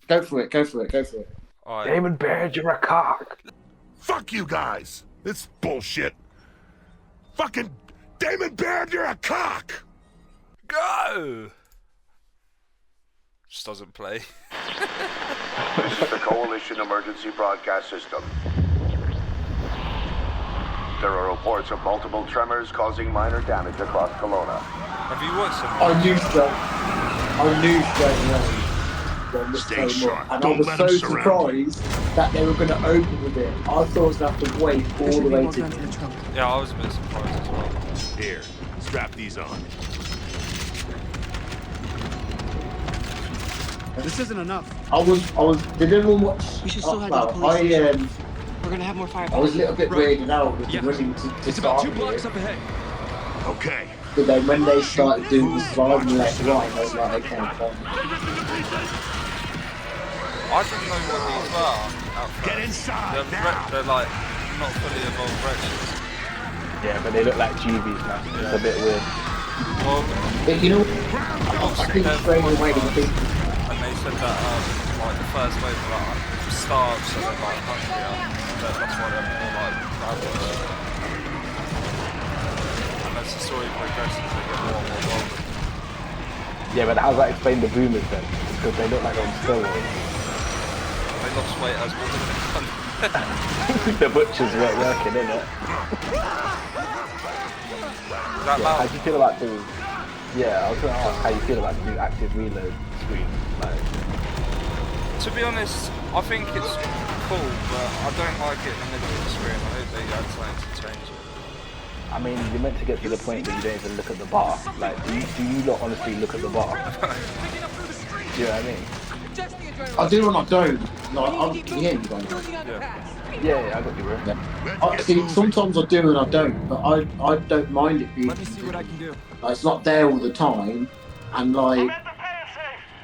Go for it. Go for it. Go for it. Alright. Damon Baird, you're a cock. Fuck you guys. It's bullshit. Fucking Damon Baird, you're a cock. Go! Just doesn't play. The Coalition Emergency Broadcast System. There are reports of multiple tremors causing minor damage across Kelowna. Have you watched them? I knew straight away. Stay sharp. And I Don't was let so them surround surprised that they were going to open with it. I thought I was going to have to wait all the way to. Yeah, I was a bit surprised as well. Here, strap these on. This isn't enough. Did everyone watch? We should still have well, that police. We're gonna have more fire. I was a little bit weirded out with Yeah. running to It's start about 2 blocks with. up ahead. Okay. But then when they started doing the slide and left right, I was like, okay, fine. I didn't know what these were. Get inside now. They're like not fully evolved wretches. Yeah, but they look like GBs, man. It's a bit weird. Well, But you know, I think straight away the big. and they said that like the first wave were like starved, so they're like hungrier. That's why they're more like ravenous. And as the story progresses, they get more and more golden. Yeah, but how does that explain the boomers then? Because they look like they're on steroids. They lost weight as well. The butchers weren't working, innit? That Yeah, how loud. do you feel about doing... Yeah, I was going to ask how you feel about doing active reload screen. Like, To be honest, I think it's cool, but I don't like it in the middle of the screen. I hope they add something to change it. I mean, you're meant to get to the point where you don't even look at the bar. Like, do you not honestly look at the bar? Do you know what I mean? I do and I don't. Like, can you hear me, guys? Yeah, I got you, bro. Yeah. See, sometimes I do and I don't, but I don't mind it being. Let me see what I can do. Like, it's not there all the time, and like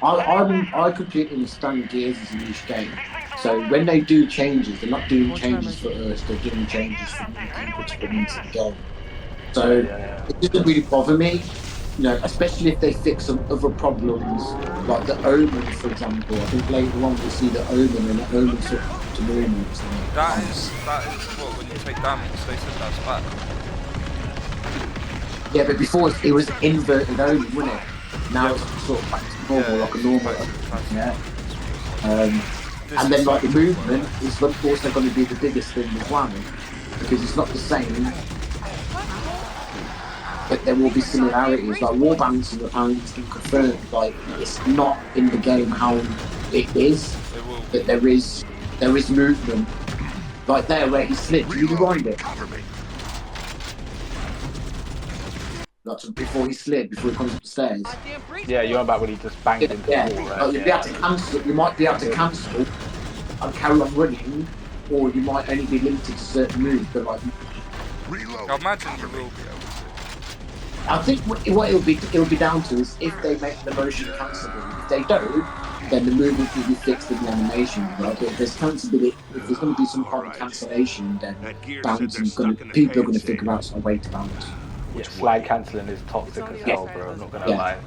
I completely understand Gears is a niche game. So when they do changes, they're not doing changes for us; they're doing changes for new people to come into the game. So it doesn't really bother me, you know, especially if they fix some other problems, like the Omen, for example. I think later on we'll see the Omen and the Omen sort of to movements. That is what, when you take damage, they said that's bad. Yeah, but before it was inverted Omen, wasn't it? Now it's sort of back to normal, like a normal. Yeah. And then like the movement is also going to be the biggest thing as well, because it's not the same. But there will be similarities. Like wall balancing apparently has been confirmed. Like it's not in the game how it is, but there is movement. Like there where he slipped, you rewind it. Like before he slid, before he comes up the stairs. Yeah, you're on about when he just banged into the wall, right? Like, you'll be able to cancel. You might be able to cancel and carry on running, or you might only be limited to certain moves. But like, I imagine you will be able to. I think what it'll be down to is if they make the motion cancelable. If they don't, then the movement will be fixed in the animation. Right? But if there's cancelability, if there's going to be some kind of cancellation, then people are going to figure out some way to balance. Yeah, slide cancelling is toxic as hell, bro. I'm not gonna lie.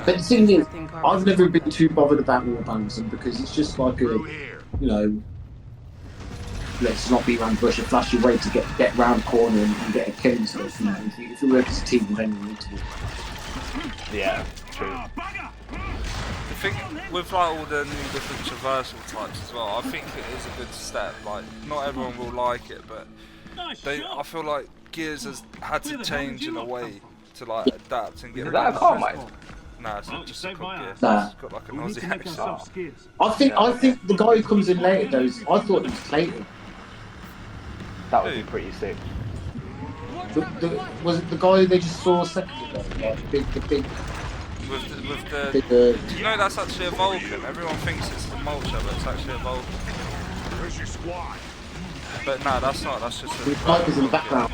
But the thing is, I've never been too bothered about wall balancing because it's just like a, you know, let's not be around bush, a flashy way to get round the corner and get a kill and stuff. You know, if you work as a team, then you need to do. Yeah, true. The thing with like all the new different traversal types as well, I think it is a good step. Like, not everyone will like it, but I feel like Gears has had to change in a way to like adapt and get. Is that a Carmine? Nah, it's not just a cop Gear. Nah. It's got like an Aussie accent. I think the guy who comes in later though, I thought it was Clayton. That would be pretty sick. Was it the guy they just saw a second ago? Yeah, the big. With the do you know that's actually a Vulcan? Everyone thinks it's the Mulcher, but it's actually a Vulcan. Where's your squad? But no, that's not. That's just a. The Piper's in the background.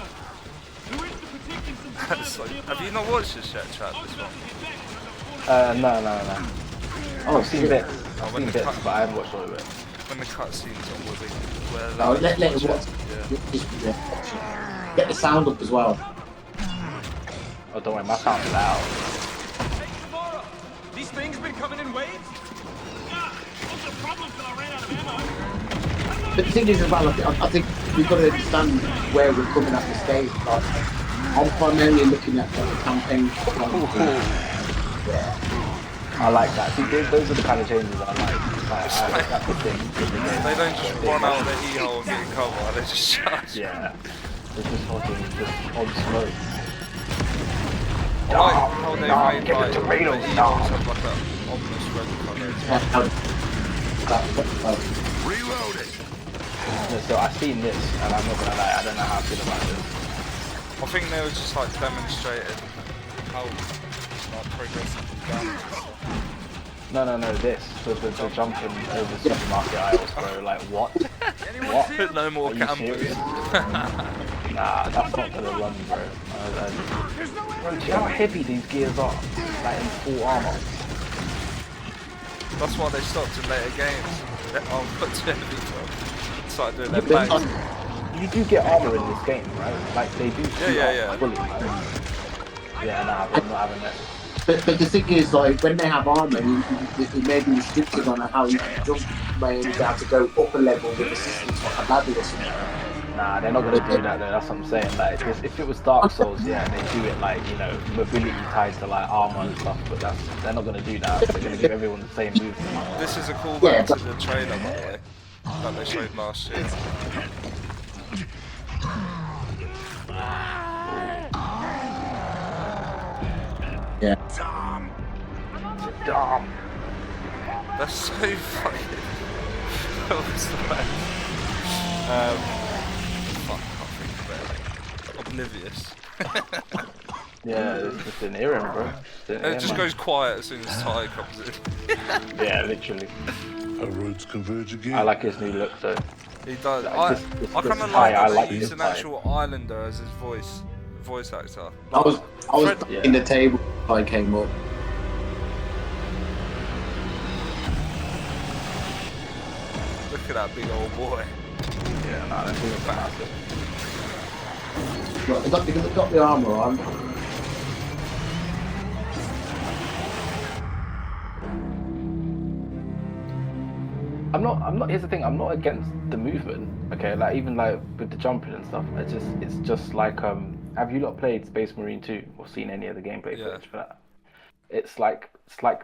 Have you not watched this yet, Chad? This one? No. Oh, I've seen bits. I've when seen the bits, cut- but I haven't watched all of it. When the cutscenes on with it, where Oh, let us watch. Get the sound up as well. Oh, don't worry, my sound's loud. These things been coming in waves? But the thing is, as well, I think we've got to understand where we're coming at this game. Like, I'm primarily looking at like, the campaign. I like that. See, those are the kind of changes I like. That's the thing. They don't just run out of the e-hole and get cover, they just charge. Yeah. They're just fucking just on smoke. I like how they made get like the tomatoes, the e-holes have like an ominous red colour. Reloading. So I've seen this, and I'm not gonna lie, I don't know how I feel about this. I think they were just like demonstrating how like progressive the damage and stuff. No, this. The jumping over supermarket aisles, bro. Like, what? What? No more Are you campers. serious? Nah, that's not gonna run, bro. Bro, do you know how heavy these gears are? Like, in full armor. That's why they stopped in later games. I'll put too heavy for started doing their bangs. You do get armor in this game, right? Like, they do Yeah. fully, right? Yeah, nah, I'm not having that. But the thing is, like, when they have armor, it may be restricted on how you can jump. You may only be able to go up a level with assistance like a ladder or something. Nah, they're not gonna do that though. That's what I'm saying. Like, if it was Dark Souls, yeah, they do it like, you know, mobility tied to like armor and stuff. But they're not gonna do that. They're gonna give everyone the same moves. This is a callback to the trailer, by the way, that they showed last year. Yeah. Dumb. That's so fucking. That was the best. Fuck, I can't think of it. Oblivious. Yeah, it's just an hearing, bro. It just goes quiet as soon as Ty comes in. Yeah, literally. Our roads converge again. I like his new look though. He does. Like, I this kind of Ty, like that I like they use this an Ty. actual islander as his voice actor. I was Fred- in the table when I came up. Look at that big old boy. Yeah, nah, that's even faster. Right, they've got the armor on. I'm not. Here's the thing. I'm not against the movement. Okay, like even like with the jumping and stuff. It's just like Have you not played Space Marine 2 or seen any of the gameplay footage for that? It's like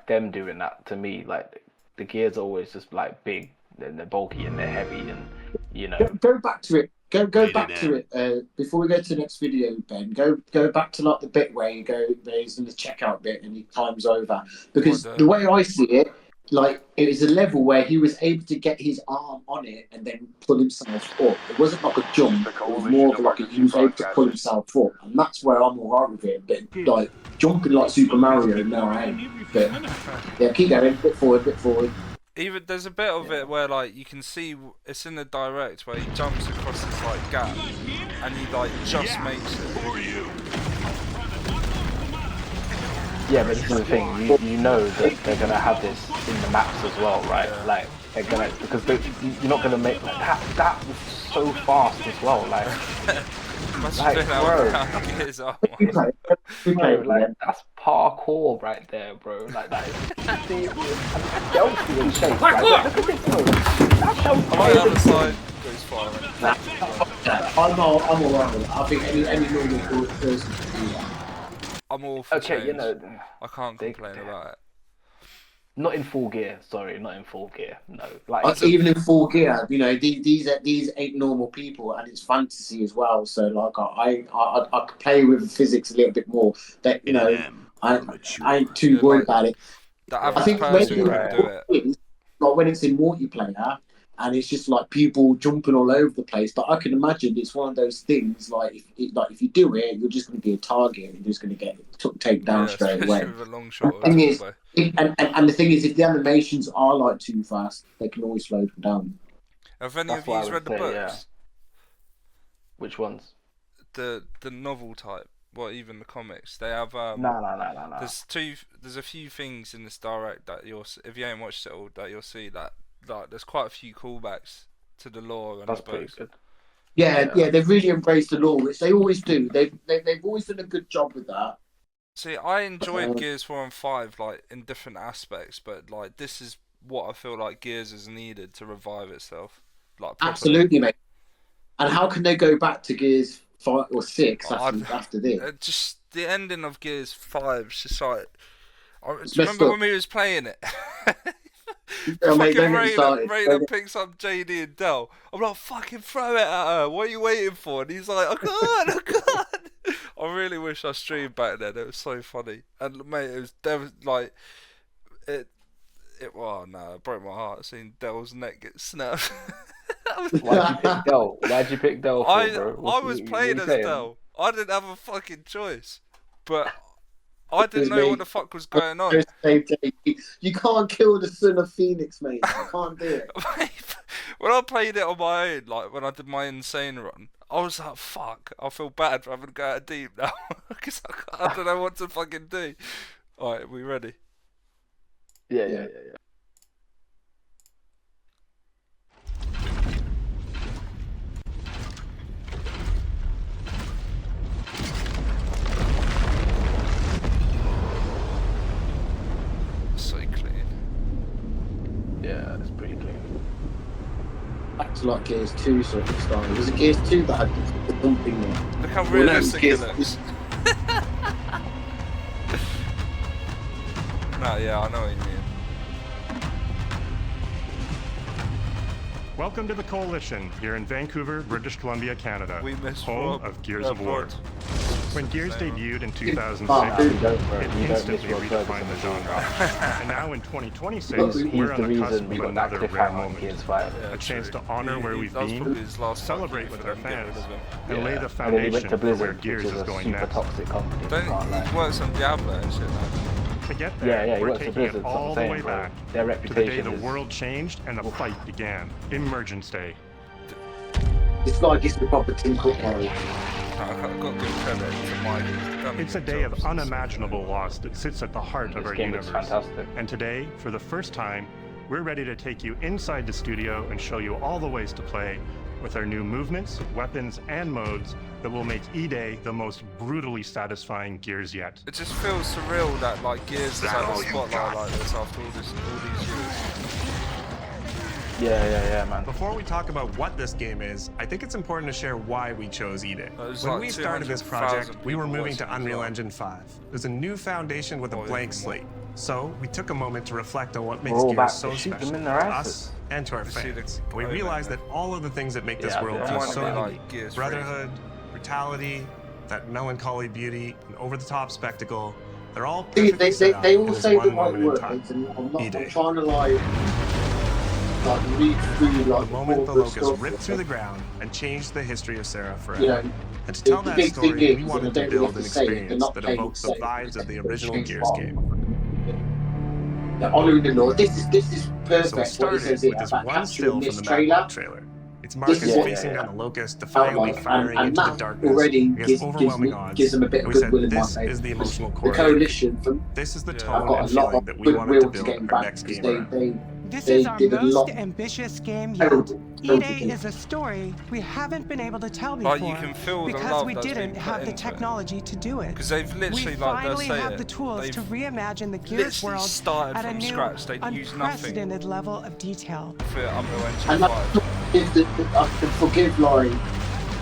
them doing that to me. Like the gears are always just like big and they're bulky and they're heavy and you know. Go back to it. Go back to it. Before we go to the next video, Ben. Go back to like the bit where you go. There's in the checkout bit and he climbs over because the way I see it. Like, it was a level where he was able to get his arm on it and then pull himself up. It wasn't like a jump, it was more of like he was able to pull himself up. And that's where I'm all right with it. But, like, jumping like Super Mario, no, I ain't. But, yeah, keep going, bit forward. Even there's a bit of it where like you can see it's in the direct where he jumps across this like gap and he like just makes it. Yeah, but this is the thing. You know that they're gonna have this in the maps as well, right? Yeah. Like they're gonna because you're not gonna make like that was so fast as well. Like, bro, like that's parkour right there, bro. Like that is stealthy and shape. Like, look at this, bro. That's so the other side goes far. I'm alright with it. I think any normal person can do that. I'm all for change. You know, I can't complain about it. Not in full gear, sorry, not in full gear. No, like even in full gear, you know, these ain't normal people, and it's fantasy as well. So like, I could play with physics a little bit more. That you know, I ain't too worried about it. The average person can do it. Like when it's in multiplayer. And it's just like people jumping all over the place. But I can imagine it's one of those things like if you do it, you're just going to be a target. You're just going to get taken down straight away. With a long shot and the thing is, if the animations are like too fast, they can always slow them down. Have any of you read the books? Yeah. Which ones? The novel type. Well, even the comics. They have. No. There's a few things in this direct that if you ain't watched it all, that you'll see that. Like, there's quite a few callbacks to the lore and that's pretty good. Yeah, they've really embraced the lore, which they always do. They've always done a good job with that. See, I enjoyed Gears 4 and 5 like in different aspects, but like this is what I feel like Gears is needed to revive itself. Like Absolutely, mate. And how can they go back to Gears 5 or 6 after this? Just the ending of Gears 5 is just like. Do you It's remember messed when we was playing it? Oh, mate, Fucking don't get me started. Rayner picks up JD and Del. I'm like, fucking throw it at her. What are you waiting for? And he's like, I can't, I can't. I really wish I streamed back then. It was so funny. And mate, it was like it. Well, no, it broke my heart seeing Del's neck get snapped. Why'd you pick Del? Why'd you pick Del for, bro? I was playing as Del. I didn't have a fucking choice, but I didn't know what the fuck was going on. You can't kill the son of Phoenix, mate. You can't do it. When I played it on my own, like when I did my insane run, I was like, fuck, I feel bad for having to go out deep now. Because I don't know what to fucking do. Alright, we ready? Yeah. So clean. Yeah, it's pretty clean. That's like Gears 2 sort of style. Was it Gears 2 that had the dumping one? Look how realistic it looks. No, yeah, I know what you mean. Welcome to the Coalition, here in Vancouver, British Columbia, Canada, We miss home Rob. of Gears of War. Rod. When Gears debuted in 2006, it You don't instantly miss Rob redefined the genre. And now in 2026, He's we're on the the cusp reason we of got that another rare cliffhanger on moment. Gears 5. Yeah, A chance true. to honor where we've That was been, probably his last celebrate fight with for our them, get rid fans, of him. and lay the And then he foundation went to for where Blizzard, Gears which is is a going super next. toxic company. Don't Can't lie. he works on Diablo and shit now? To get there, Yeah, he we're works for taking it Blizzard, all so the I'm way saying, bro, back their to the day reputation the is... world changed and the fight began. Emergence Day. This guy gives me proper Tim Cook carry. I've got to give credit to Mike. He's done It's a good day of jobs. unimaginable loss that sits at the heart of This our game looks universe. fantastic. And today, for the first time, we're ready to take you inside the studio and show you all the ways to play with our new movements, weapons, and modes that will make E-Day the most brutally satisfying Gears yet. It just feels surreal that like Gears has had a spotlight like this after all these years. Yeah, man. Before we talk about what this game is, I think it's important to share why we chose E-Day. There's When like we started this 200,000 project, we were people moving to watching as Unreal well. Engine 5. There's a new foundation with a Or blank even more. slate. So we took a moment to reflect on what makes all back Gears so to shoot them special in to their us asses. and to our You see the fans. We moment realized there. that all of the things that make this Yeah, world yeah. feel Reminded so me unique, like Gears 3. brotherhood, brutality, that melancholy beauty, and over-the-top spectacle, they're all perfectly set up They in all this say the one right moment in words, time. and I'm E-Day. trying to like read through like The moment the corporate locust stuff. ripped through the ground and changed the history of Sarah forever. You know, And to tell the that big story, thing we is, wanted and to I don't really build have an to say it, they're experience not that playing evokes the safe. vibes of the original Change Gears part. game. They're honouring the law. This is perfect. So we what it started says here with this about one capturing still from this the trailer. Backlog trailer. It's Marcus is what- facing down the locust, defiantly Outline, firing and into the that darkness already against gives overwhelming odds. them a bit of We said, goodwill in my this favour. is the emotional The core. coalition, from This is the Yeah. tone I've got and a lot feeling of that we wanted to goodwill to build getting our back next because game around. This they is our did a lot. most ambitious game yet. Terrible. E-Day is a story we haven't been able to tell Like, before you can feel the because love we that's didn't been have put the into it. technology to do it. Because they've literally, we like, they'll finally say have it, the tools they've to reimagine the Gears literally world started at a from new, scratch. They used nothing unprecedented level of detail. for Unreal Engine And I 5. can forgive like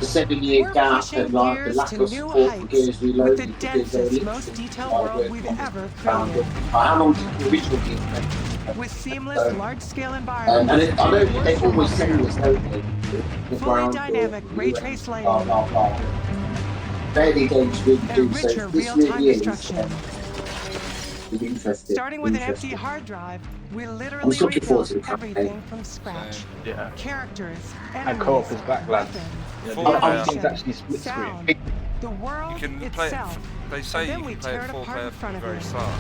the 7-year We're gap pushing and like the Gears lack to of new support for heights Gears with the Reloaded because they're densest, most literally detailed hard world work we've on ever found created. it. How long did the original game take? With seamless, large-scale environments, And I know and they always say workflow. this, don't they? The Fully ground dynamic, floor, ray-traced blah, layering. blah, blah. Barely games really do, and so richer this real-time really is destruction. interesting. Starting with an empty interesting. hard drive, we I'm literally just looking forward rebuilt to the everything campaign. from scratch. Same. Yeah. Characters, And enemies, co-op is back, lads. weapons, Yeah, Full the player. game's actually split sound, screen. the world You can play it, itself. they say and you then can we play tear it it 4 apart player in from front the of very you. start.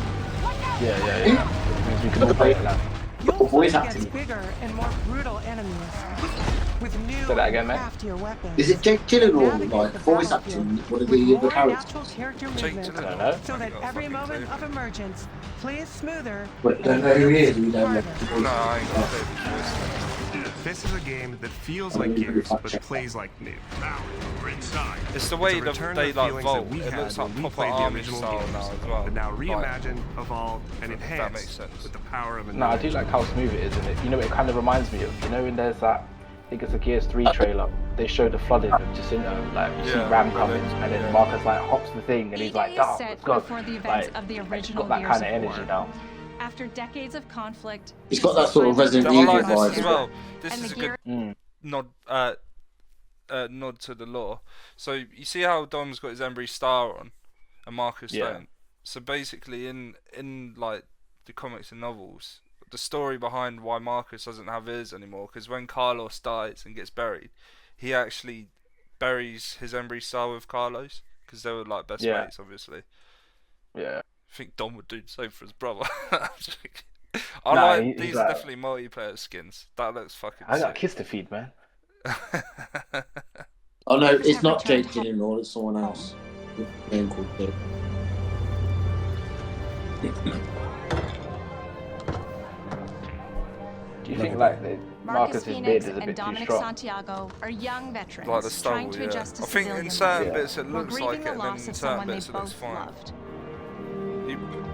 Yeah. It means we can all play it now. You'll voice play acting. against bigger and more brutal enemies with new Say that again, mate. craftier weapons. Is it Jake Gyllenhaal, Navigate like, the voice battlefield acting one of with the other more characters? natural character Jake movement, I don't know. so that Got every fucking moment clue. of emergence plays smoother. Wait, don't know who he is, we don't know. No, I ain't got a clue. This is a game that feels like Gears, but plays like new. Now, we're inside. It's the way It's a that return they of like feelings vault. that we It had looks when like we proper played the army original style games, now as well. but now Like, reimagined, evolved, and if that enhanced makes sense. with the power of a new No, I do engine. like how smooth it is, and you know, it kind of reminds me of, you know, when there's that, I think it's a Gears 3 trailer, they show the flooding of Jacinto, like you see Yeah, Ram really, coming, and then yeah. Marcus like hops the thing, and he's E-Day like, is "Damn, set let's go." before the events Like, of the it's original got that Gears kind of of energy War. now. After decades of conflict, It's got that sort of finally Resident I Evil like this vibe. as isn't well. it? This And is the a good Mm. nod to the lore. So you see how Dom's got his Embry star on, and Marcus Yeah. don't. So basically, in like the comics and novels, the story behind why Marcus doesn't have his anymore, because when Carlos dies and gets buried, he actually buries his Embry star with Carlos, because they were like best Yeah. mates, obviously. Yeah. I think Dom would do the same for his brother. Nah, These he's are like- definitely multiplayer skins. That looks fucking I got a sick. kiss to feed, man. Oh no, it's not Returned Jake Gyllenhaal, it's someone else. A name called Jake. Do you think like the Marcus Marcus's beard Phoenix is a and bit too Dominic strong? Santiago are young veterans Like the trying stubble, to yeah. adjust to I think civilian in certain life bits it while looks grieving like it, the and then loss in of certain someone they bits it looks both fine. loved.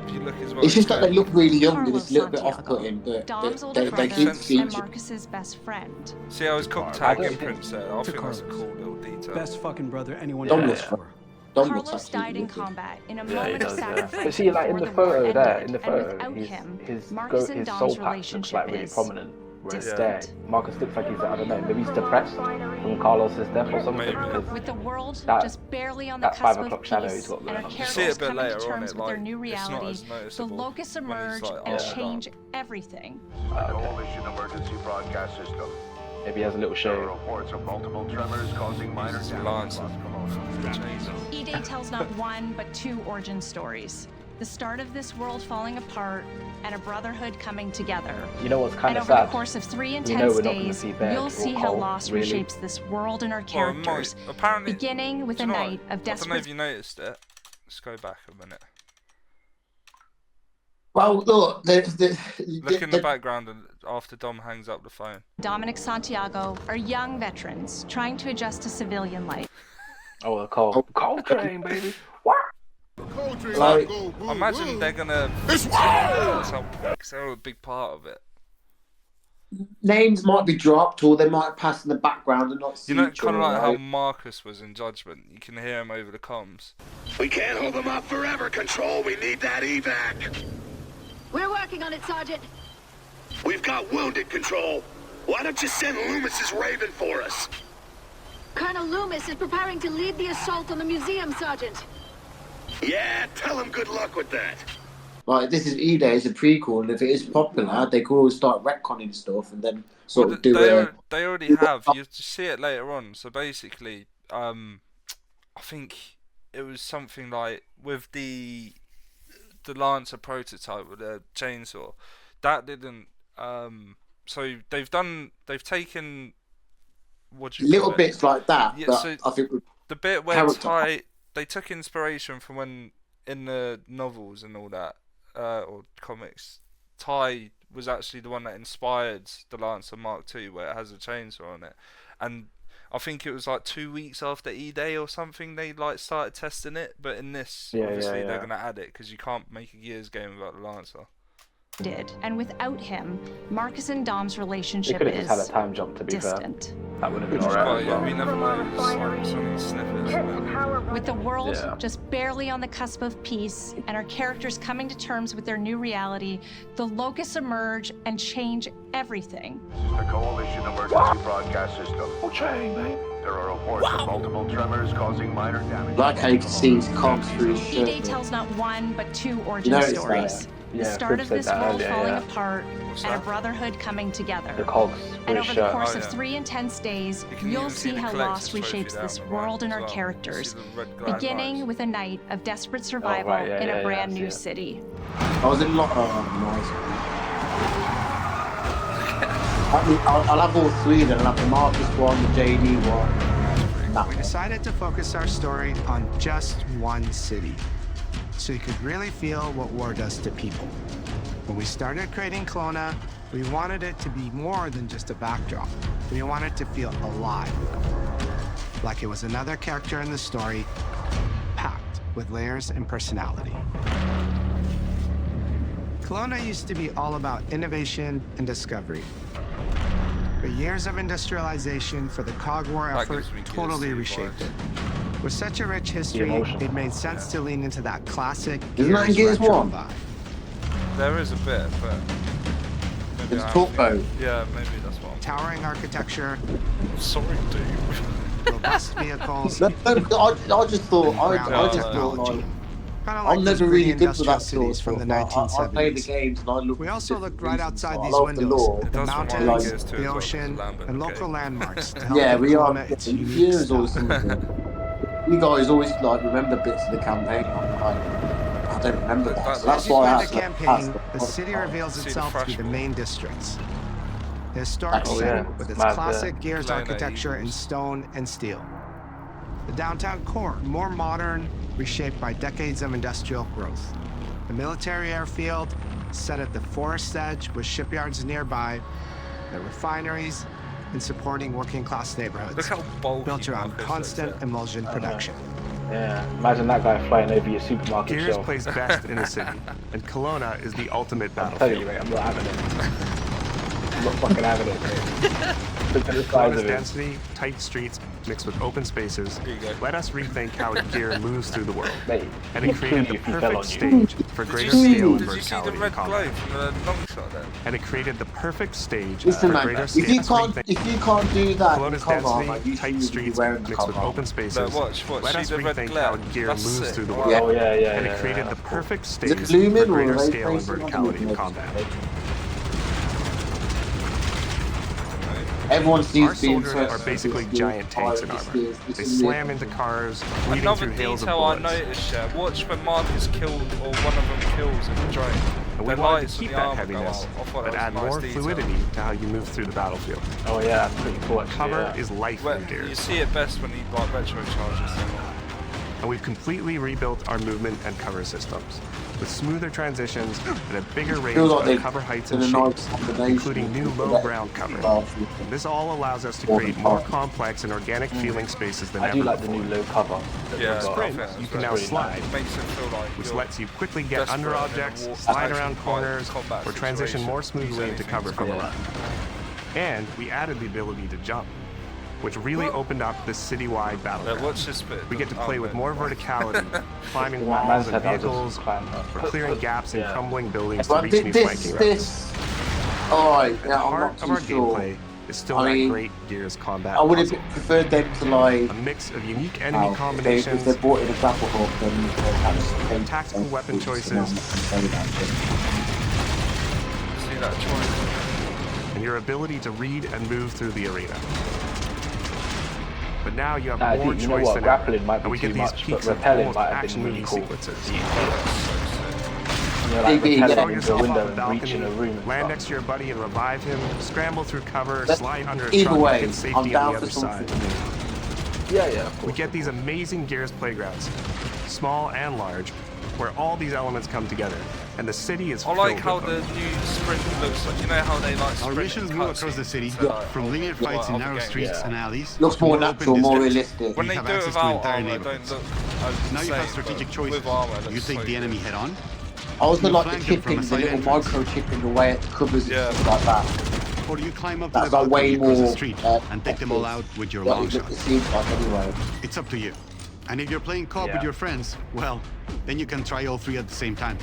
If you look as well. It's just that they look really young and Carlos it's a little bit Santiago, off-putting, but Dom's they older brother keep and featuring. Marcus's best friend. See how his cock I tag don't imprints there? I To think that's a Carlos. cool little detail. Best fucking brother anyone Dom ever looks asked fun. for. Dom looks Carlos actually died in really good. combat in a Yeah, he moment of does. Yeah. sacrifice But see, like in before the the war photo there, ended, in the and photo, without him, his Marcus and soul Dom's patch looks like relationship really is prominent. Whereas distant. there, Marcus looks like he's, I don't know, maybe he's depressed from Carlos's death or something. Maybe. Because With the world That- just barely on the that cusp 5 of o'clock shadow peace he's got and going our on. You see it a characters bit coming to later on, terms it with their like new it's not reality, as the noticeable locusts when he's, emerge like, and armored up. change everything. The Coalition Emergency Broadcast System. maybe he has a little There are show. reports of multiple tremors causing minor Uses damage Lance across for the chainsaw. E-Day tells not one, but two origin stories. The start of this world falling apart and a brotherhood coming together. You know what's kind And of over sad? the course of 3 We know intense we're not gonna days, see Bed you'll or see how Cole, loss really. reshapes this world and our Well, it might. characters, Apparently, beginning with do a you know what? night of I don't know desperate if you noticed it. Let's go back a minute. Well, look, Look in the background and after Dom hangs up the phone. Dominic Santiago are young veterans trying to adjust to civilian life. Oh, the Cole train, baby. What? like, I imagine they're gonna. It's Because they're a big part of it. names might be dropped or they might pass in the background and not see You know, each kind of other, like how right? Marcus was in Judgment. You can hear him over the comms. We can't hold them up forever, Control. We need that evac. We're working on it, Sergeant. We've got wounded, Control. Why don't you send Loomis's Raven for us? Colonel Loomis is preparing to lead the assault on the museum, Sergeant. Yeah, tell him good luck with that. Like, this is E-Day, it's a prequel, and if it is popular, they could always start retconning stuff and then sort Well, of do they already have. You see it later on. So basically, I think it was something like with the Lancer prototype with the chainsaw. That didn't. So they've taken. What do you little call it? bits like that, Yeah, but so I think the bit where character- they took inspiration from when in the novels and all that, or comics. Ty was actually the one that inspired the Lancer Mark II, where it has a chainsaw on it, and I think it was like 2 weeks after E-Day or something they like started testing it. But in this, obviously they're gonna add it because you can't make a Gears game without the Lancer. Did, and without him, Marcus and Dom's They relationship could have is just had a time jump, to be distant. fair. That would have been But alright as yeah, well. we never know. Some snippets. With the world Yeah. just barely on the cusp of peace and our characters coming to terms with their new reality, the locusts emerge and change everything. The Coalition Emergency Broadcast System. Train, man. There are reports of multiple tremors causing minor damage. like how you can see his cogs through his E-Day shirt. tells not one, but two origin noticed stories. that? The Yeah, start Crib of said this that world earlier, falling yeah. apart What's and a that? brotherhood coming together. The cogs And through his over the shirt. course Oh, of yeah. 3 intense days, You can you'll even see the how collector's loss trophy reshapes down this the right world and as our well. You characters, see the red glad beginning lines. with a night of desperate survival right, yeah, in yeah, a yeah, brand I see new it. city. I was in lot. I'll have all three then. I'll have the Marcus one, the JD one. That We one. decided to focus our story on just one city, so you could really feel what war does to people. When we started creating Clona, We wanted it to be more than just a backdrop. We wanted it to feel alive. Like it was another character in the story, packed with layers and personality. Kelowna used to be all about innovation and discovery. But years of industrialization for the Cog War effort totally reshaped it. With such a rich history, it made sense to lean into that classic Gears retro vibe. There is a bit, but it's turbo. Yeah, maybe that's what I'm... Towering architecture. Sorry, dude. Robust vehicles. I just thought, like, I'm never really good for that sort of stuff. From the Like, 1970s. I play the games and I look. We also looked right outside I these love the windows lore. at the It does mountains, remind me of the Gears ocean, too, as well, and okay. local landmarks to help Yeah, we are. Kelowna its unique Gears style. always something. You guys always like remember bits of the campaign. I'm like, I don't remember that. So that's As you why I play asked. the campaign, the city reveals itself to be the main districts. The historic city with its classic Gears architecture in stone and steel. The downtown core, more modern, reshaped by decades of industrial growth. The military airfield, set at the forest edge with shipyards nearby, the refineries, and supporting working-class neighborhoods. Look how bulky built around Marcus constant is, emulsion production. Yeah, imagine that guy flying over your supermarket Gears shelf. plays best in a city, and Kelowna is the ultimate I'll tell you, battlefield. mate, I'm not having it. I'm not fucking having it, mate. Look at the size Kelowna's of it. density, tight streets, mixed with open spaces, let us rethink how Gear moves through the world. Mate, And it created the if he fell perfect on you. stage for Did greater you see, scale and did you see the verticality in red glow combat. from the long shot there? And it created the perfect stage Listen, for man, greater if scale. you can't do that in Kelowna's cover, density, like, you tight should be streets, wearing the mixed with cover. open spaces. No, watch, Let see us the red rethink glare? how Gear That's moves sick. through the Wow. world. Oh, yeah, And it created the perfect stage for Lumen or greater ray scale and tracing? verticality in combat. Everyone Our seems to be soldiers are basically giant tanks in armor. They slam into cars, weaving Another through hails of detail I bullets. noticed, yeah, watch when Marcus killed, or one of them kills in the train. And we The wanted lights to keep on the that armor heaviness, go out. I thought but that add was a more nice detail. fluidity to how you move through the battlefield. Oh yeah, that's pretty cool actually. Cover yeah. is life Well, in you Gears. see it best when he like retro charges them. And we've completely rebuilt our movement and cover systems, with smoother transitions and a bigger range Feels like of they cover heights did and a nice shapes, combination including new of low that ground cover. battlefield. This all allows us to create more complex and organic feeling spaces than I ever do like the before. new low cover. that Yeah, they've got. sprint, You can it's now really slide, nice. Makes it feel like which you're lets you quickly get desperate under in a objects, war- slide actual around fight, corners, combat or transition situation. more smoothly Use into cover from anything. below. And we added the ability to jump, which really opened up this citywide Yeah, battleground. watch this bit. We get to play with more verticality, climbing Man walls and said I'll just vehicles, climb up. or clearing gaps in Yeah. crumbling buildings to But reach new flanking routes. this. Alright, At the yeah, I'm heart not of too our sure. gameplay is still I that mean, great Gears combat I would have puzzle. preferred them to like. A mix of unique enemy If combinations, they brought in a grapple hook, then they'd have tactical weapon choices. See that choice? and your ability to read and move through the arena. But now you have Nah, more dude, you know choice what? than Grappling ever, might and be we too get these much, but peaks of repelling almost might have been action really movie cool. sequences. You know, like Maybe, yeah. repelling Throw into a yourself window off a and balcony, reaching a room and land stuff. next to your buddy and revive him, scramble through cover, But slide under a either truck, way, and hit I'm safety on down the for other side. something new. Yeah, yeah, of We course. get these amazing Gears playgrounds, small and large, where all these elements come together, and the city is I like filled how with the them. new sprint looks like. You know how they like Our sprint missions in move across the cutscenes city, to, like, from linear fights in other narrow games. streets Yeah. and alleys. Looks to more open natural, more districts. realistic. When We they have do it access to without entire armor, it neighborhoods. don't look as Now you insane, have strategic but choices. with armor, it You looks take so the enemy good. head on, I also You like the flank them from chipping, a the side little entrance. micro chipping, the way it covers Yeah. and stuff like that. or you climb up to That's the like way balcony across the more. street and take them all out with your what long it shot. seems like anyway. It's up to you. And if you're playing co-op with Yeah. your friends, well, then you can try all three at the same time.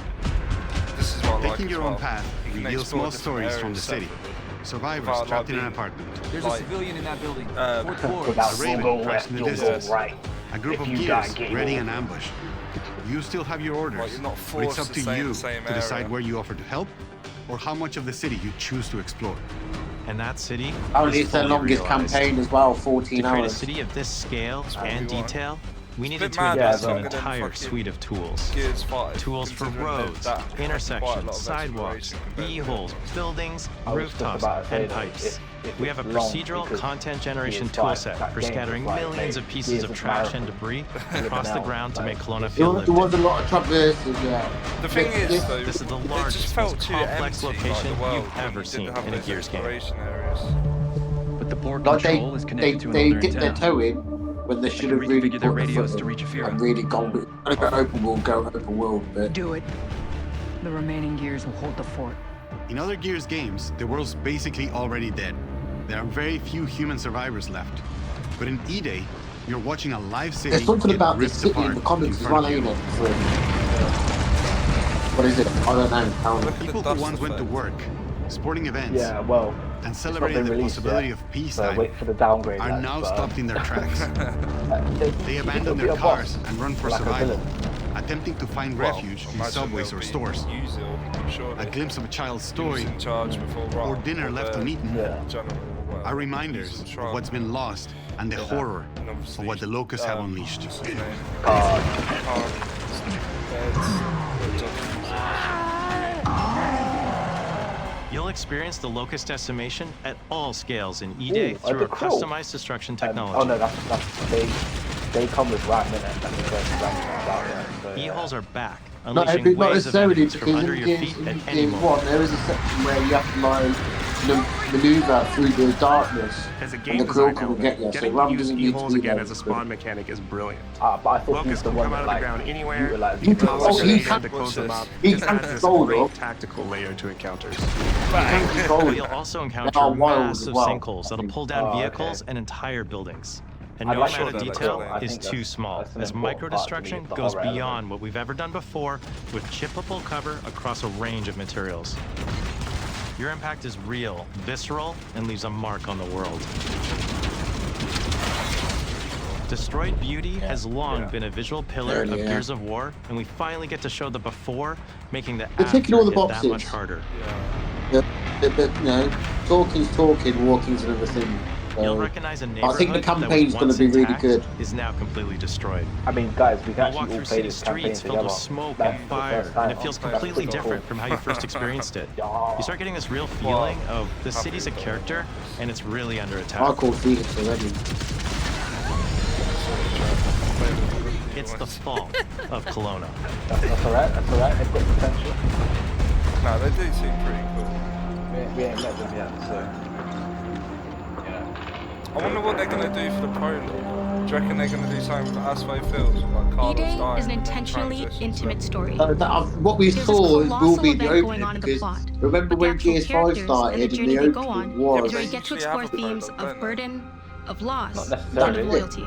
This is what I like Taking as your well. own path You can reveals explore small different stories from areas the city. separately. Survivors Without, trapped in like, an apartment. There's Like- a civilian in that building. Fourth floor. Without A raven you'll go crashed left, in the you'll go distance. right. A group If of you gears die, game ready over. an ambush. You still have your orders, Like, you're not but it's forced up to to stay in you the same to decide area. where you offer to help or how much of the city you choose to explore. And that city Apparently is it's their fully longest realized. campaign as well, To 14 create a hours. city of this scale what and we want. detail, We needed to invest in an entire suite of tools. Tools for roads, intersections, sidewalks, e-holes, buildings, rooftops, and pipes. We have a procedural content generation toolset for scattering millions of pieces of trash and debris across the ground to make Kelowna feel lived. There was a lot of traverses, yeah. The thing is, though, this is the largest, most complex location you've ever seen in a Gears game. But the port control is connected to another dip their toe in when they should have really put their radios to reach Afira. And really gone with open world, but do it. The remaining Gears will hold the fort. In other Gears games, the world's basically already dead. There are very few human survivors left. But in E-Day, you're watching a live city. There's something about this ripped city in the comics as well, ain't it? What is it? I don't know. People who once went to work, sporting events, and celebrating the released possibility of peacetime wait for the downgrade, are now stopped in their tracks. They abandon their cars and run for survival, attempting to find refuge in subways or stores. A glimpse of a child's story or dinner left uneaten are reminders of what's been lost and the horror of what the locusts have unleashed. You'll experience the locust decimation at all scales in E-Day through our customized destruction technology. Oh no, they come with right minute. E-holes are back, unleashing waves of enemies from under your feet at any moment. There is a section where you have to maneuver through the darkness. As a and game the crew design will get you. getting to use E-holes again as a spawn mechanic is brilliant. But I thought Locusts can come out of the ground anywhere. He can control a tactical layer to encounters. You'll also encounter massive sinkholes that'll pull down vehicles and entire buildings. And no amount of detail is too small, as micro-destruction goes beyond what we've ever done before with chippable cover across a range of materials. Your impact is real, visceral, and leaves a mark on the world. Destroyed Beauty has long been a visual pillar of Gears of War, and we finally get to show the before, making the after that much harder. But talking's talking, walking's another thing. You'll recognize a neighborhood I think the campaign's going to be really good. Is now completely destroyed. I mean, guys, we can walk through city streets filled with smoke and fire, and it feels completely different from how you first experienced it. You start getting this real feeling of the city's a character, and it's really under attack. I call Phoenix already. It's the fall of Kelowna. That's alright. They've got potential. No, they do seem pretty cool. We ain't met them yet, so. I wonder what they're going to do for the prologue. Do you reckon they're going to do something with Asway Fields? Like E-Day is an intentionally intimate story. What we saw will be the opening, because remember when Gears 5 started and the opening was... where you get to explore themes of burden, of loss, and of loyalty.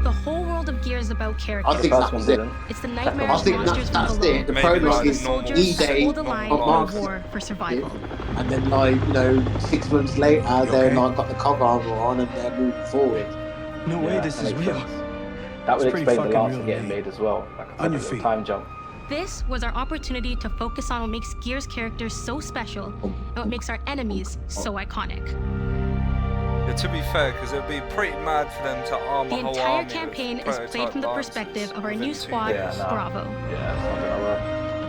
The whole world of Gears is about characters. I think that was it. It's the nightmarish monsters from below. The prologue is E-Day hold the line in a war for survival. And then, 6 months later, they're got the cog armor on and they're moving forward. No way, this is real. That would explain the last one getting made as well. Like a time jump. This was our opportunity to focus on what makes Gears characters so special and what makes our enemies so iconic. Yeah, to be fair, because it'd be pretty mad for them to arm the a whole entire army campaign is played from the perspective of our new squad, Bravo.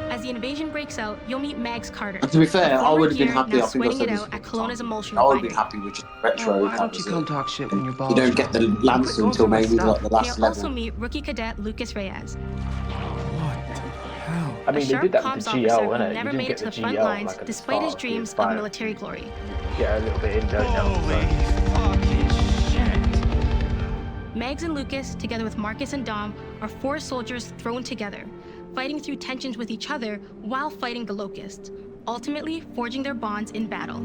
As the invasion breaks out, you'll meet Mags Carter. And to be fair, I would have been happy. I think I said it out at Kelowna's Emotion I would have been happy with just retro. Why don't you come talk shit when you're balls? You don't get the Lancer until maybe like the last You'll level. also meet rookie cadet Lucas Reyes. I mean, they did that with comms the officer GL, who innit? never You made it to the front GL, lines like, despite his dreams of military glory. Yeah, a little bit in there. Fucking shit. Mags and Lucas, together with Marcus and Dom, are 4 soldiers thrown together, fighting through tensions with each other while fighting the Locusts, ultimately forging their bonds in battle.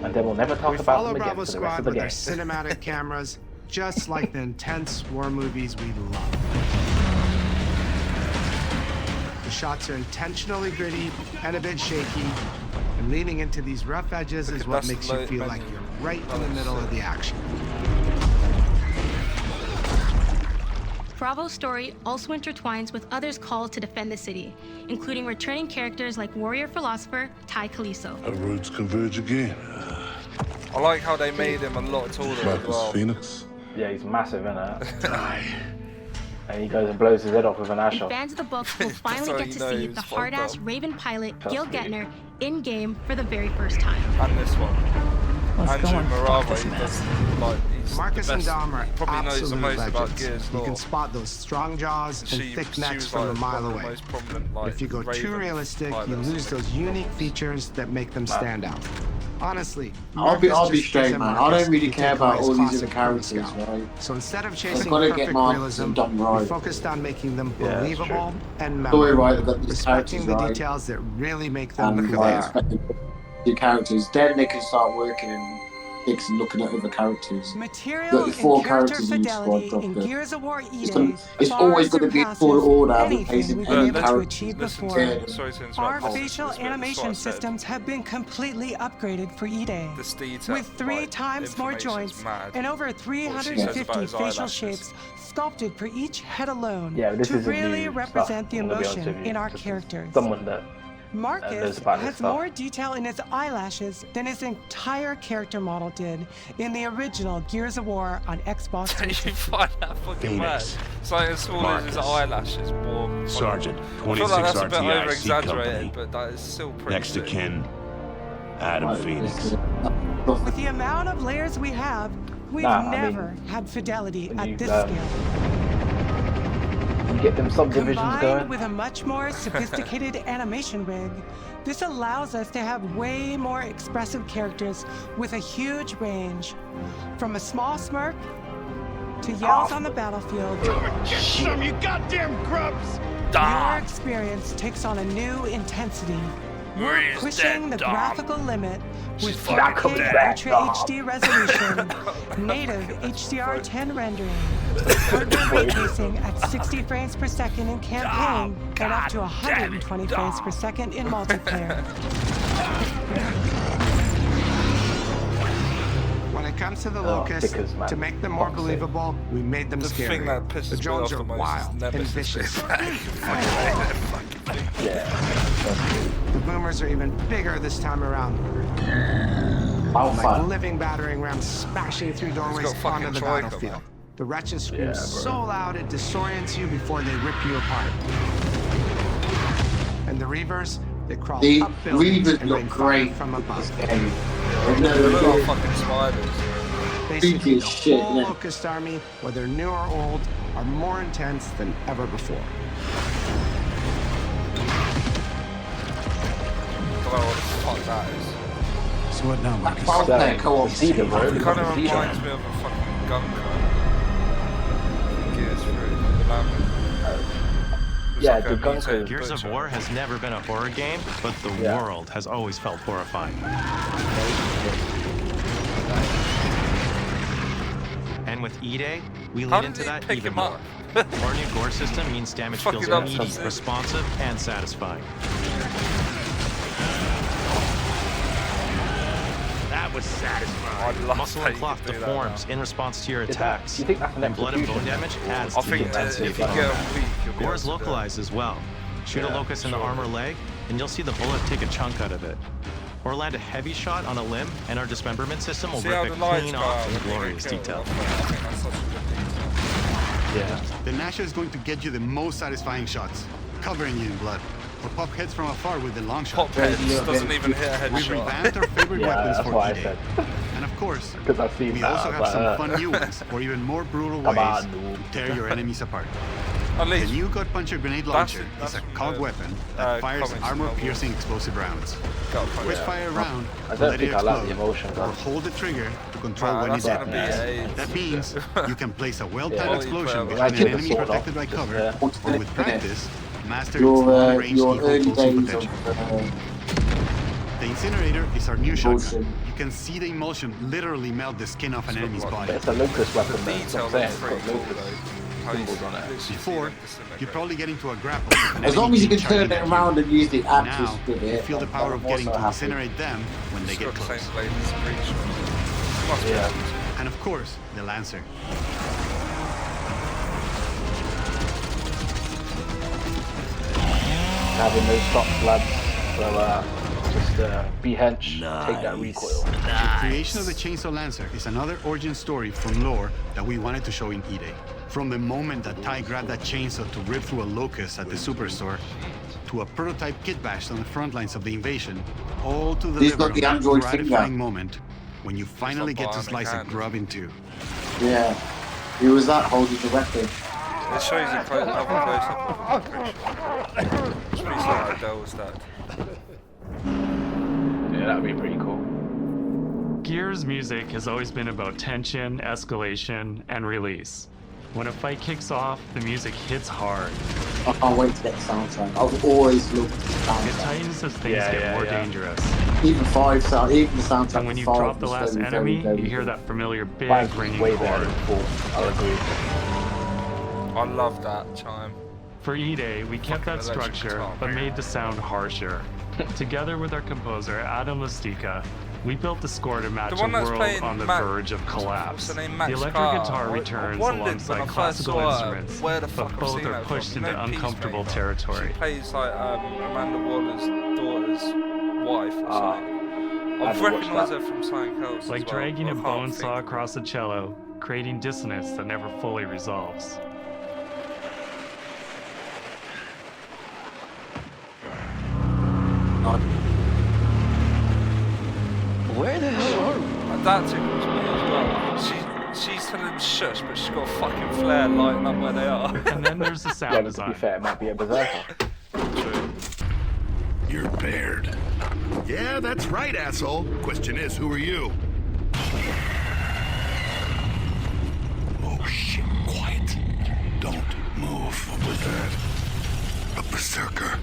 And then we'll never talk about them again Bravo for the rest Squad of the with game. their cinematic cameras, just like the intense war movies we love. The shots are intentionally gritty and a bit shaky, and leaning into these rough edges is what makes you feel like you're right in the middle of the action. Bravo's story also intertwines with others called to defend the city, including returning characters like warrior philosopher Ty Caliso. Our roads converge again. I like how they made him a lot taller as well. Phoenix. Yeah, he's massive, innit? And he goes and blows his head off with an asher. Fans of the book will finally get to see the hard-ass Raven pilot Gil Gettner in-game for the very first time. And this one. Andrew Morava, he does, like, he's Marcus the and best, Dom are probably knows the most absolute about legends. Gears You lore. can spot those strong jaws and thick necks from a mile away. But if you go too realistic, you lose those unique features that make them stand out. Honestly, I'll be straight, man. I don't really care about all these other characters, right? So instead of chasing gotta get perfect Marcus realism, and Dom we right. focused on making them Yeah, believable and Story right, memorable, they've got these respecting the characters right. details that really make them And who they are. the characters, then they can start working and fixing, looking at other characters. Material The four and character characters in each fidelity squad in drop Gears of War it's always going to be a full order replacing we've been any able to character. achieve before. Sorry to interrupt. Our this, facial but animation that's what I said. systems have been completely upgraded for E-Day. This detail, With 3 like, times more information's joints mad. and over What she 350 says about his facial eyelashes. shapes sculpted for each head alone Yeah, this to is a really new represent stuff, the I'm gonna be honest emotion with you. in our This is characters. Someone that Marcus knows about this has stuff. more detail in his eyelashes than his entire character model did in the original Gears of War on Xbox 360. You find that fucking mad? Something as small as his eyelashes, more. Sergeant, I 26 feel like that's a bit RTI over-exaggerated, but that is still pretty Next to sick. kin, Adam Phoenix. With the amount of layers we have, we've never had fidelity at this scale. You get them subdivisions Combined going. with a much more sophisticated animation rig, this allows us to have way more expressive characters with a huge range. From a small smirk to yells on the battlefield. Some you goddamn grubs! Your experience takes on a new intensity. We're pushing the graphical limit with 4K Ultra HD resolution, native HDR10 rendering, hardware ray tracing at 60 frames per second in campaign, and up to 120 frames per second in multiplayer. When it comes to the locusts, to make them more believable, we made them scary. thing that pisses The me drones off are the most is wild and Nemesis. vicious. Yeah. The boomers are even bigger this time around. Like living battering rams smashing through doorways onto the battlefield. The wretches scream so loud it disorients you before they rip you apart. And the Reavers, they crawl up buildings and rain fire from above. They look like fucking spiders. Basically, the whole Locust army, whether new or old, are more intense than ever before. I don't know what the fuck that is. So what now, Marcus? I'll play co-op. It kind of reminds me of a fucking gun cut. Gears through the lambert. Yeah, the gun Gears of War has never been a horror game, but the world has always felt horrifying. And with E-Day, we lean into that even more. Our new gore system means damage feels immediate, responsive, and satisfying. That was satisfying. Muscle and cloth deforms in response to your attacks, and blood and bone damage adds to the intensity. Gore is localized as well. Shoot a locust in the arm or leg, and you'll see the bullet take a chunk out of it. Or land a heavy shot on a limb, and our dismemberment system will rip it clean off in glorious detail. Yeah. The Nasher is going to get you the most satisfying shots, covering you in blood. Or pop heads from afar with the long shot. Pop heads doesn't even hit a headshot. We revamped our favorite weapons for E-Day. And of course, we also have some fun new ones, or even more brutal ways to tear your enemies apart. The new gut puncher grenade launcher is a COG weapon that fires armor-piercing explosive rounds. Quick fire a round to let it explode, or hold the trigger to control when it detonates. That means you can place a well-timed explosion behind an enemy protected by cover, or with practice, master its long-range equal potential. The incinerator is our new shotgun. You can see the emulsion literally melt the skin off an enemy's body. It's a locust weapon, though. That's what I'm saying. It's got locust symbols on it. Before, you'd probably get into a grapple. As long as you can turn it around and use the axis now, with you it. feel the power of getting to incinerate them when they get close. Yeah. And of course, the Lancer. Having those stops, lads. So, Just be hench, take that recoil. The creation of the Chainsaw Lancer is another origin story from lore that we wanted to show in E-Day. From the moment that Ty grabbed that chainsaw to rip through a locust at the superstore, to a prototype kit bash on the front lines of the invasion, all to deliver on that gratifying moment when you finally get to slice a grub in two. Yeah, he was that holding the weapon. It shows you another close-up of the picture. It's pretty slow how Dell was that. Yeah, that'd be pretty cool. Gears music has always been about tension, escalation, and release. When a fight kicks off, the music hits hard. I can't wait to get the soundtrack. I've always loved the soundtrack. It tightens as things get more dangerous. Even the soundtrack. And when you drop the last enemy, you hear that familiar big ringing chord. I love that chime. For E-Day, we kept that structure, but made the sound harsher. Together with our composer, Adam Lastica, we built the score to match a world on the verge of collapse. The electric guitar returns alongside classical instruments, but both are pushed into uncomfortable territory. She plays like Amanda Waller's daughter's wife or something. I've recognised her from something else. Like dragging a bone saw across a cello, creating dissonance that never fully resolves. Where the hell are we? That tickles me as well. She's telling them shush, but she's got a fucking flare lighting up where they are. And then there's the sound design. To be fair, it might be a berserker. True. You're Baird. Yeah, that's right, asshole. Question is, who are you? Oh shit, quiet. Don't move. What was that? A berserker.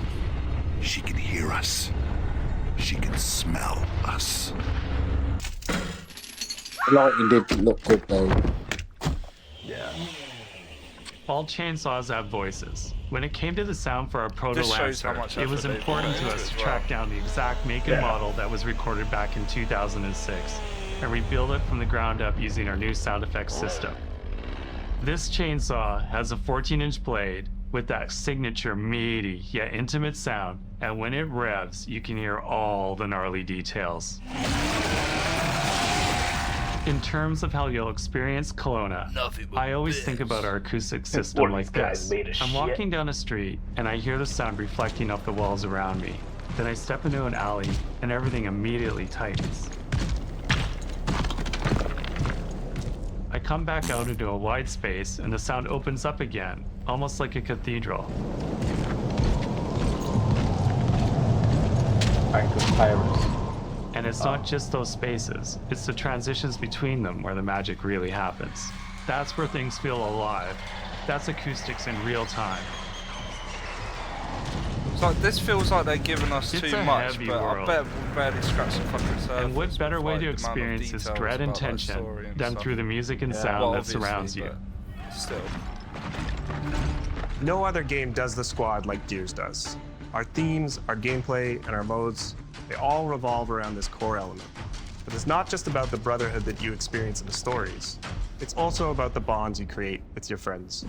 She can hear us. She can smell us. The lighting did look good though. Yeah. All chainsaws have voices. When it came to the sound for our Proto-Lancer, it was important to us to track down the exact make and model that was recorded back in 2006, and rebuild it from the ground up using our new sound effects system. This chainsaw has a 14-inch blade with that signature meaty yet intimate sound, and when it revs, you can hear all the gnarly details. In terms of how you'll experience Kelowna, I always think about our acoustic system like this. I'm walking down a street, and I hear the sound reflecting off the walls around me. Then I step into an alley, and everything immediately tightens. I come back out into a wide space, and the sound opens up again, almost like a cathedral. And it's not just those spaces, it's the transitions between them where the magic really happens. That's where things feel alive. That's acoustics in real time. So this feels like they're giving us too much, but I bet we'll barely scratch the fucking surface. And what better way to experience this dread and tension than through the music and sound that surrounds you? Still. No other game does the squad like Gears does. Our themes, our gameplay, and our modes, they all revolve around this core element. But it's not just about the brotherhood that you experience in the stories. It's also about the bonds you create with your friends.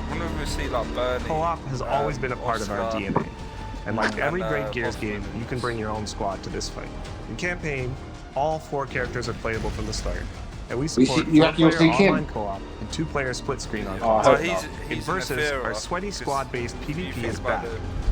Co-op has always been a part of our DNA. And like every great Gears game, you can bring your own squad to this fight. In campaign, all 4 characters are playable from the start. And we support 4-player online co-op and 2-player split screen on co-op. In Versus, our sweaty squad-based PvP is back,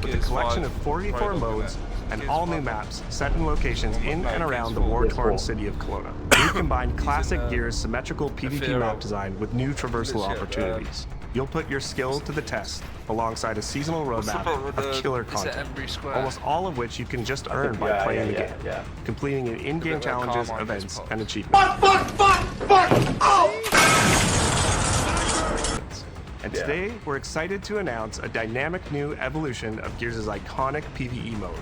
with a collection of 44 modes and all new maps set in locations in and around the war-torn city of Kelowna. We combine classic Gears' symmetrical PvP map design with new traversal opportunities. You'll put your skill to the test alongside a seasonal roadmap of killer content, almost all of which you can just earn by playing the game, completing in-game challenges, events, and achievements. And today, we're excited to announce a dynamic new evolution of Gears' iconic PvE mode,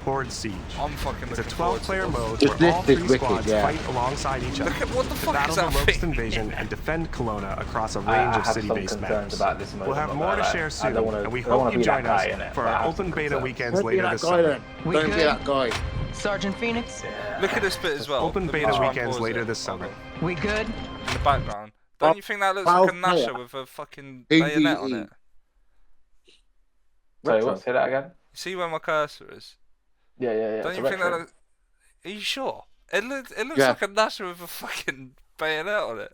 Horde Siege. It's a 12-player mode where all 3 squads fight alongside each other to battle the Locust Invasion and defend Kelowna across a range of city-based maps. We'll have more to share soon, and we hope you join us for our open beta weekends later this summer. Don't be that guy. Sergeant Phoenix? Look at this bit as well. Open beta weekends later this summer. We good? In the background. Don't you think that looks like a Nasher with a fucking bayonet on it? Sorry, what? Say that again? See where my cursor is? Yeah. Don't you think that? Are you sure? It looks like a Nasher with a fucking bayonet on it.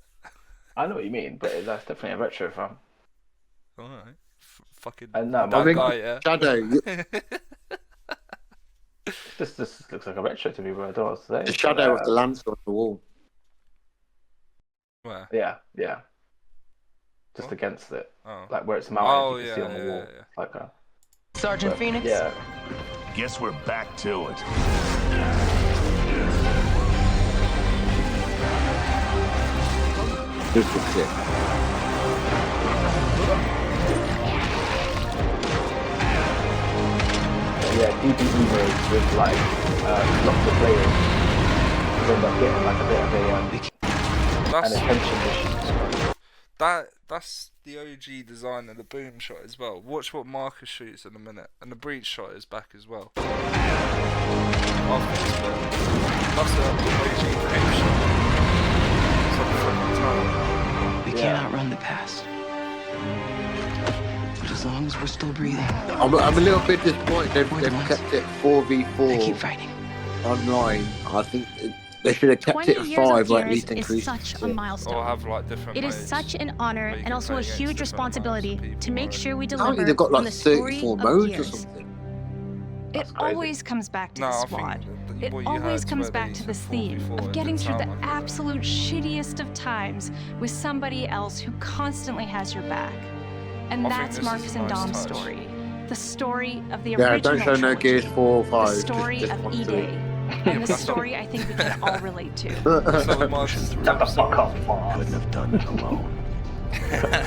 I know what you mean, but that's definitely a retro, fam. Alright. Fucking that guy, yeah. Shadow. This looks like a retro to me, but I don't know what to say. The shadow of the lancer on the wall. Where? Yeah. Just against it. Like where it's mounted, you can see on the wall. Yeah. Like a... Sergeant Phoenix? Yeah. Guess we're back to it. This looks it. Yeah, DPE modes with like lots of players. You end up getting like a bit of an attention issue. That's the OG design of the boom shot as well. Watch what Marcus shoots in a minute, and the breach shot is back as well. After this bit, that's the OG boom shot. It's like a fucking tunnel. We can't outrun the past. But as long as we're still breathing. I'm a little bit disappointed they've kept it 4v4 keep fighting. online. I think they should have kept it at 5 or at least increased. It is such a milestone. Or have like different It is modes. such an honor and also a huge responsibility to make sure we deliver Apparently they've got on like the story 34 of modes or Gears. something. It always comes back to the squad. It what you always heard comes where back they to this said theme 4v4, of it getting didn't through the sound like that. absolute shittiest of times with somebody else who constantly has your back. And I that's think this Marcus is a and nice Dom's touch. story. The story of the Yeah, original don't show no trilogy. Gears 4 or 5. The story just of one E-Day. through. And the story I think we can all relate to. Shut the fuck up, Couldn't have done it alone.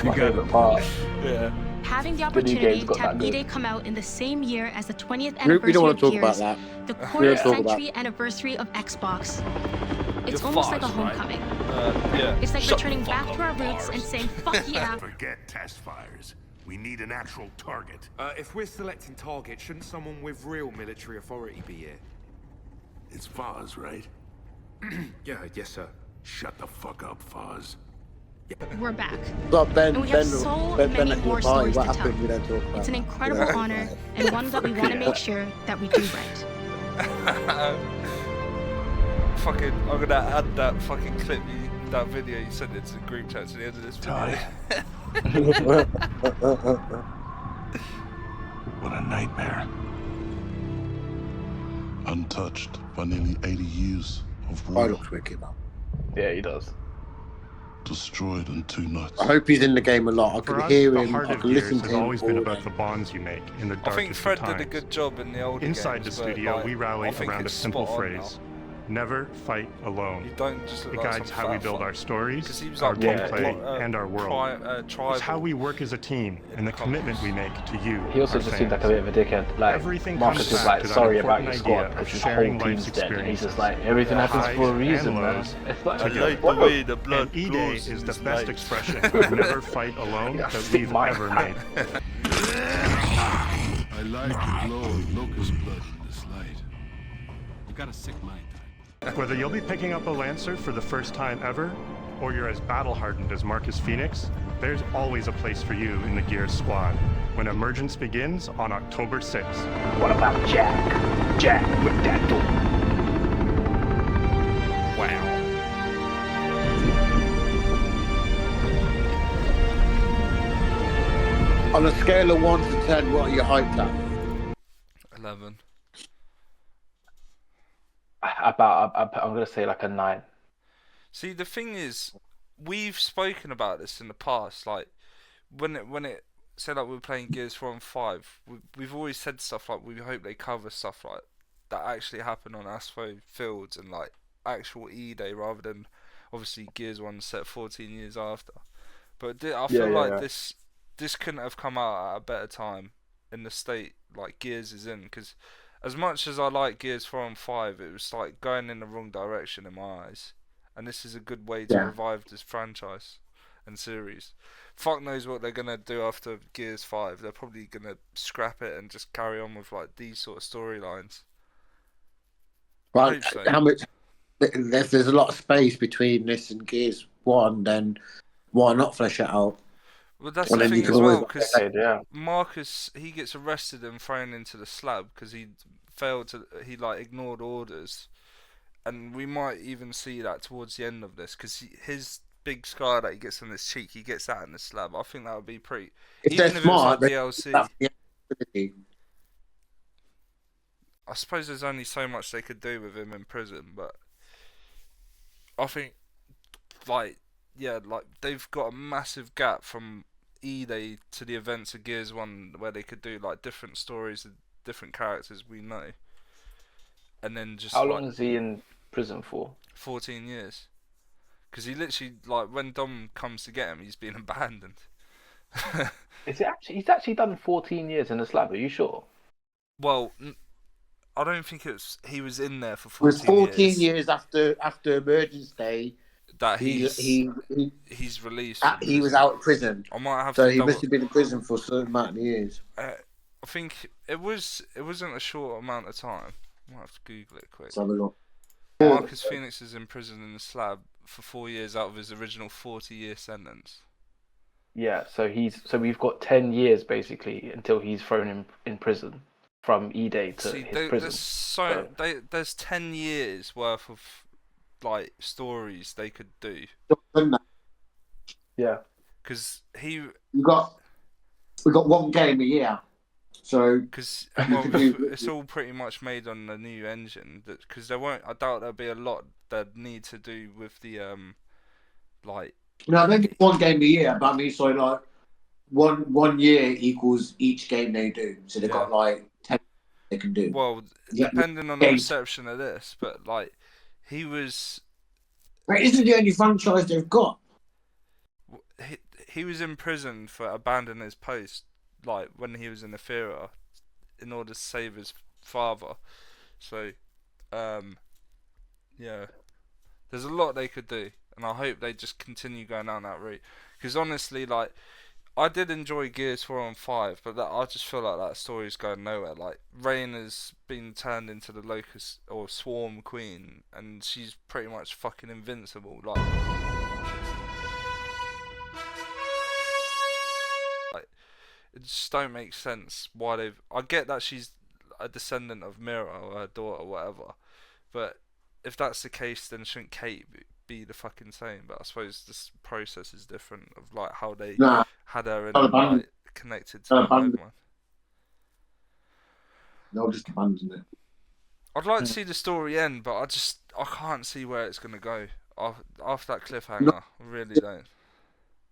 My favorite part. Yeah. Having the The new opportunity game's to got have that good. E-Day come out in the same year as the 20th We anniversary don't want of to talk about Gears, that. the We don't quarter talk about century anniversary of Xbox. It's You're almost like a fars, right? homecoming. Yeah. It's like Shut returning the back fuck to our up, roots and saying, fuck yeah. Forget test fires. We need an actual target. If we're selecting target, shouldn't someone with real military authority be here? It's Foz, right? Yes, sir. Shut the fuck up, Foz. We're back. Got Ben, And we Ben, have so Ben, many Ben, more Ben, stories what to tell. happened? We don't talk about It's an that. incredible We don't honor talk and one that we want to make sure that we do right. Fucking, I'm gonna add that fucking clip, that video you sent into the group chat to the end of this video. What a nightmare. Untouched by nearly 80 years of I war. looks wicked, man. Yeah, he does. Destroyed in 2 nights. I hope he's in the game a lot. I For could us, hear the him, heart I of could Gears listen to has him. always been all about day. the bonds you make in the I darkest think Fred of did a times. good job in the old Inside games, the but, studio, like, we rally I think around a it's simple spot on phrase: never fight alone. You don't just look It like guides some how we fat build fuck. our 'Cause stories, he was our like gameplay, and our world. tribal. It's how we work as a team and the commitment we make to you. He also our just seemed like a fans. bit of a dickhead. Like Everything Marcus comes was back like to that sorry about important your squad idea because of his sharing whole life's team's dead, and he's just experiences. like everything happens Highs for a reason, and man. lows It's like, together. the blood And E-Day flows is in the his best veins. expression of never fight alone Yeah, that stick we've my ever hand. made. I like the glow of locust blood in this light. You got a sick mind. Whether you'll be picking up a Lancer for the first time ever, or you're as battle-hardened as Marcus Phoenix, there's always a place for you in the Gears squad when Emergence begins on October 6th. What about Jack? Jack with that door. Wow. On a scale of 1 to 10, what are you hyped at? 11. I'm gonna say like a 9. See, the thing is, we've spoken about this in the past. Like, when it said like we were playing Gears 4 and 5, we've always said stuff like we hope they cover stuff like that actually happened on Asphalt Fields and like actual E-Day rather than obviously Gears 1 set 14 years after. But I feel like this couldn't have come out at a better time in the state like Gears is in, because as much as I like Gears 4 and 5, it was like going in the wrong direction in my eyes. And this is a good way to revive this franchise and series. Fuck knows what they're gonna do after Gears 5. They're probably gonna scrap it and just carry on with like these sort of storylines. Right, so. how much? If there's a lot of space between this and Gears 1, then why not flesh it out? Well, that's Well, the then you thing can as well, always- because Marcus, he gets arrested and thrown into the slab because he he like ignored orders, and we might even see that towards the end of this, because his big scar that he gets on his cheek, he gets that in the slab. I think that would be pretty. If even they're if smart, it was like DLC. I suppose there's only so much they could do with him in prison, but I think, like, yeah, like they've got a massive gap from E-Day to the events of Gears 1, where they could do like different stories and different characters we know, and then just how long is he in prison for? 14 years, because he literally, like, when Dom comes to get him, he's been abandoned. Is it actually? He's actually done 14 years in the slab. Are you sure? Well, I don't think he was in there for 14 years. It was 14 years. years after Emergence Day that he's released. He was out of prison. I might have so to he must have been in prison for a certain amount of years. I think it wasn't a short amount of time. I might have to Google it quick. Marcus Phoenix is in prison in the slab for 4 years out of his original 40-year sentence. Yeah, so we've got 10 years basically until he's thrown in prison, from E-Day to his prison. There's 10 years worth of like stories they could do. Yeah, because we got one game a year, so because it's all pretty much made on the new engine. Because I doubt there'll be a lot that need to do with the like. No, I think it's one game a year, but I mean, so like one year equals each game they do. So they've got like 10 they can do. Well, depending on the reception of this, but like he was. It isn't the only franchise they've got. He was in prison for abandoning his post, like when he was in the Theatre, in order to save his father. So, yeah, there's a lot they could do, and I hope they just continue going down that route. Because honestly, like, I did enjoy Gears 4 and 5, but I just feel like that story's going nowhere. Like, Rain has been turned into the Locust or Swarm Queen, and she's pretty much fucking invincible. Like it just don't make sense why they've. I get that she's a descendant of Mira or her daughter, or whatever, but if that's the case, then shouldn't Kate be the fucking same? But I suppose this process is different of like how they had her and like connected to the hive mind. They'll just abandon it. I'd like to see the story end, but I can't see where it's gonna go after that cliffhanger. I really don't.